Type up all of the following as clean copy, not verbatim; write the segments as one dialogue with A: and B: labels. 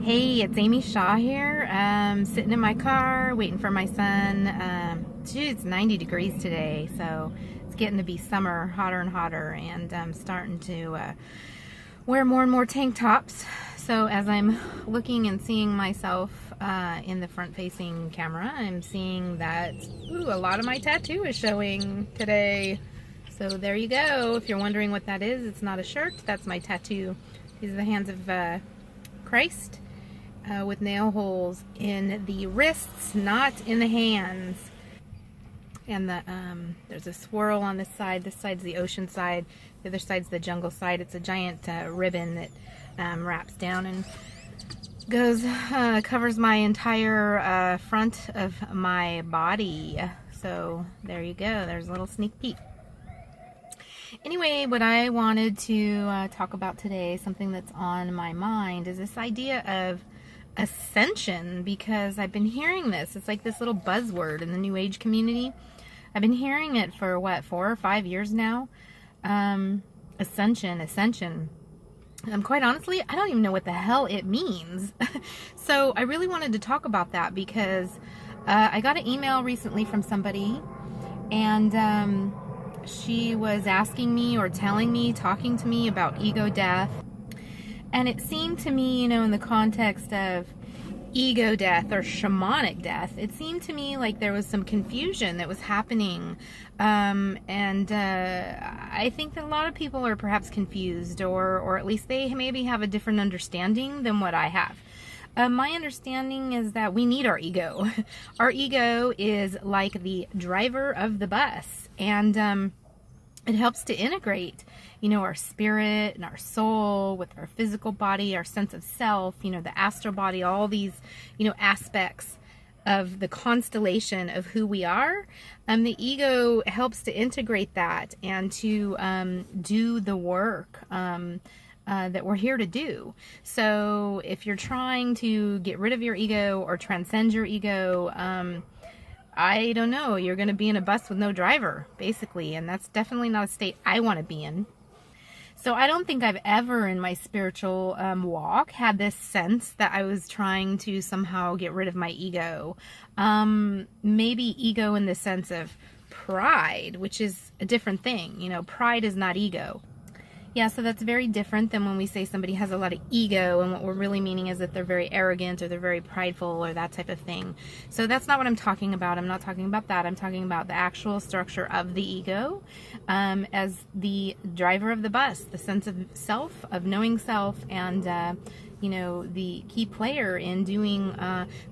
A: Hey, it's Amy Shaw here. Sitting in my car waiting for my son. It's 90 degrees today, so it's getting to be summer, hotter and hotter, and I'm starting to wear more and more tank tops. So as I'm looking and seeing myself in the front-facing camera, I'm seeing that a lot of my tattoo is showing today. So there you go. If you're wondering what that is, it's not a shirt. That's my tattoo. These are the hands of Christ. With nail holes in the wrists, not in the hands. And there's a swirl on this side. This side's the ocean side. The other side's the jungle side. It's a giant ribbon that wraps down and goes covers my entire front of my body. So there you go. There's a little sneak peek. Anyway, what I wanted to talk about today, something that's on my mind, is this idea of ascension, because I've been hearing this. It's like this little buzzword in the New Age community. I've been hearing it for, 4 or 5 years now? Ascension. Quite honestly, I don't even know what the hell it means. So I really wanted to talk about that because I got an email recently from somebody, and she was asking me or telling me, talking to me about ego death. And it seemed to me, in the context of ego death or shamanic death, it seemed to me like there was some confusion that was happening. I think that a lot of people are perhaps confused, or at least they maybe have a different understanding than what I have. My understanding is that we need our ego. Our ego is like the driver of the bus, and it helps to integrate, our spirit and our soul with our physical body, our sense of self, the astral body, all these, aspects of the constellation of who we are. The ego helps to integrate that and to do the work that we're here to do. So if you're trying to get rid of your ego or transcend your ego, I don't know, you're going to be in a bus with no driver, basically, and that's definitely not a state I want to be in. So I don't think I've ever in my spiritual walk had this sense that I was trying to somehow get rid of my ego. Maybe ego in the sense of pride, which is a different thing. Pride is not ego. Yeah, so that's very different than when we say somebody has a lot of ego, and what we're really meaning is that they're very arrogant or they're very prideful or that type of thing. So that's not what I'm talking about. I'm not talking about that. I'm talking about the actual structure of the ego as the driver of the bus, the sense of self, of knowing self, and the key player in doing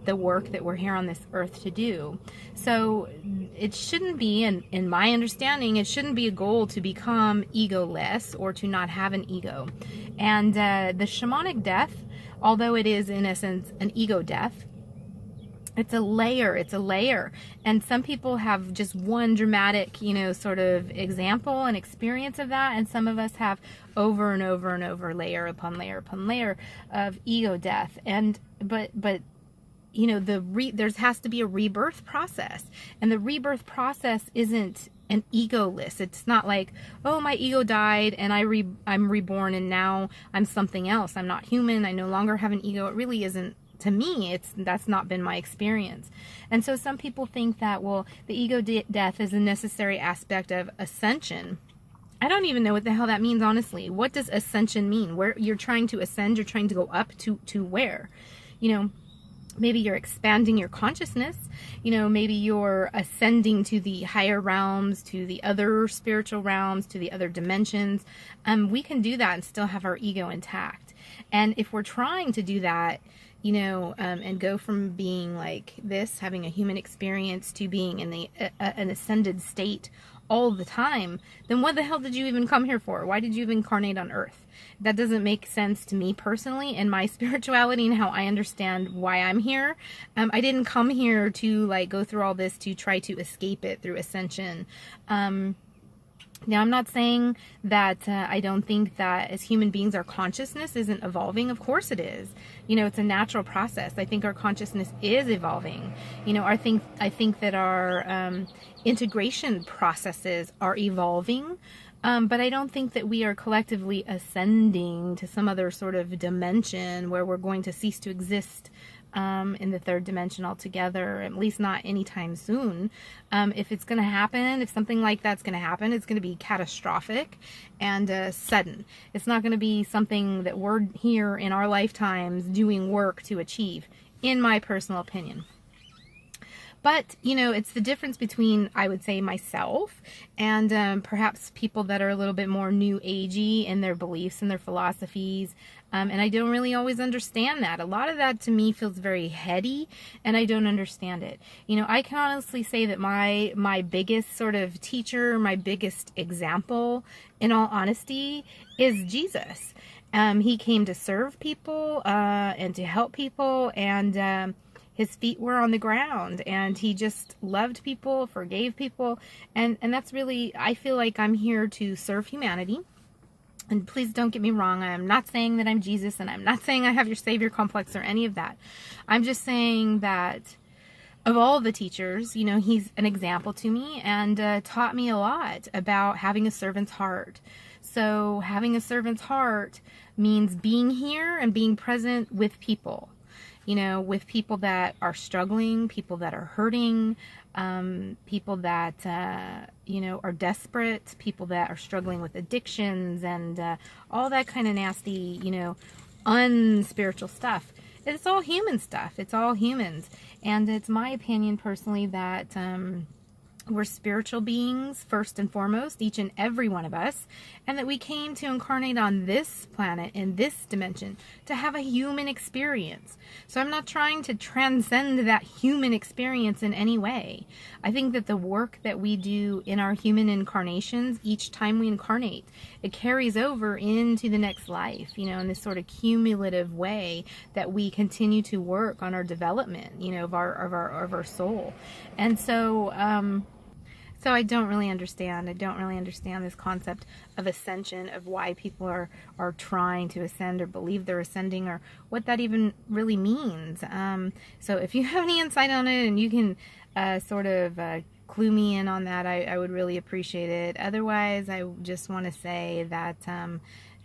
A: the work that we're here on this earth to do. So it shouldn't be, in my understanding, it shouldn't be a goal to become egoless or to not have an ego. And the shamanic death, although it is in essence an ego death, it's a layer. And some people have just one dramatic, sort of example and experience of that. And some of us have over and over and over, layer upon layer upon layer of ego death. But there has to be a rebirth process. And the rebirth process isn't an egoless. It's not like, oh, my ego died and I'm reborn and now I'm something else. I'm not human. I no longer have an ego. It really isn't. To me, that's not been my experience. And so some people think that, well, the ego death is a necessary aspect of ascension. I don't even know what the hell that means, honestly. What does ascension mean? Where you're trying to ascend, you're trying to go up to where? Maybe you're expanding your consciousness. Maybe you're ascending to the higher realms, to the other spiritual realms, to the other dimensions. We can do that and still have our ego intact. And if we're trying to do that, and go from being like this, having a human experience, to being in an ascended state all the time, then what the hell did you even come here for? Why did you even incarnate on Earth? That doesn't make sense to me personally, and my spirituality and how I understand why I'm here. I didn't come here to go through all this to try to escape it through ascension. Now, I'm not saying that I don't think that as human beings our consciousness isn't evolving. Of course it is. It's a natural process. I think our consciousness is evolving. I think that our integration processes are evolving. But I don't think that we are collectively ascending to some other sort of dimension where we're going to cease to exist in the third dimension altogether, at least not anytime soon. If it's going to happen, if something like that's going to happen, it's going to be catastrophic and sudden. It's not going to be something that we're here in our lifetimes doing work to achieve, in my personal opinion. But, you know, it's the difference between, I would say, myself and perhaps people that are a little bit more new agey in their beliefs and their philosophies. And I don't really always understand that. A lot of that to me feels very heady, and I don't understand it. You know, I can honestly say that my biggest sort of teacher, my biggest example, in all honesty, is Jesus. He came to serve people and to help people, and his feet were on the ground, and he just loved people, forgave people, and that's really, I feel like I'm here to serve humanity. And please don't get me wrong, I'm not saying that I'm Jesus, and I'm not saying I have your savior complex or any of that. I'm just saying that of all the teachers, you know, he's an example to me, and taught me a lot about having a servant's heart. So having a servant's heart means being here and being present with people. You know, with people that are struggling, people that are hurting, people that, you know, are desperate, people that are struggling with addictions and all that kind of nasty, you know, unspiritual stuff. It's all human stuff. It's all humans. And it's my opinion personally that we're spiritual beings first and foremost, each and every one of us, and that we came to incarnate on this planet in this dimension to have a human experience. So I'm not trying to transcend that human experience in any way. I think that the work that we do in our human incarnations, each time we incarnate, it carries over into the next life, you know, in this sort of cumulative way that we continue to work on our development, you know, of our soul. And so I don't really understand. I don't really understand this concept of ascension, of why people are trying to ascend or believe they're ascending, or what that even really means. So if you have any insight on it and you can sort of clue me in on that, I would really appreciate it. Otherwise, I just want to say that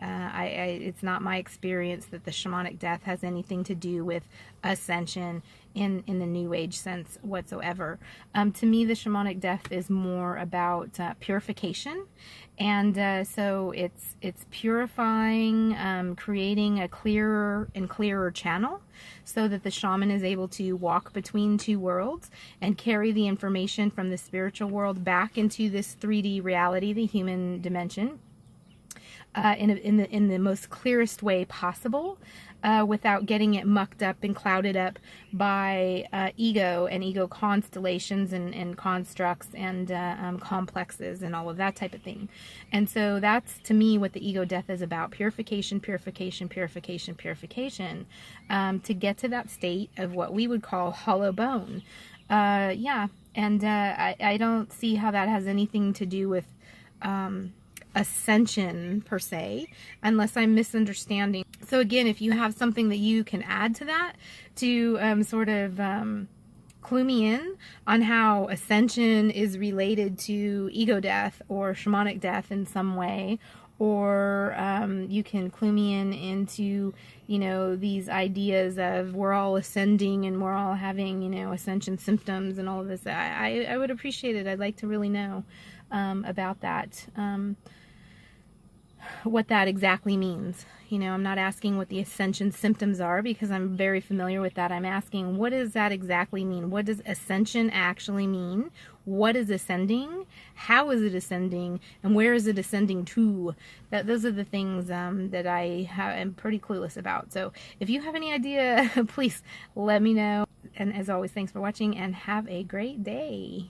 A: it's not my experience that the shamanic death has anything to do with ascension in the New Age sense whatsoever. To me, the shamanic death is more about purification, and so it's purifying, creating a clearer and clearer channel so that the shaman is able to walk between two worlds and carry the information from the spiritual world back into this 3D reality, the human dimension. In the most clearest way possible, without getting it mucked up and clouded up by ego and ego constellations and constructs and complexes and all of that type of thing. And so that's, to me, what the ego death is about: purification, purification, purification, purification, to get to that state of what we would call hollow bone. Yeah, and I don't see how that has anything to do with ascension per se, unless I'm misunderstanding. So again, if you have something that you can add to that to sort of clue me in on how ascension is related to ego death or shamanic death in some way, or you can clue me into, you know, these ideas of we're all ascending and we're all having, you know, ascension symptoms and all of this, I would appreciate it. I'd like to really know about that. What that exactly means. You know, I'm not asking what the ascension symptoms are because I'm very familiar with that. I'm asking, what does that exactly mean? What does ascension actually mean? What is ascending? How is it ascending? And where is it ascending to? Those are the things that I am pretty clueless about. So if you have any idea, please let me know. And as always, thanks for watching and have a great day.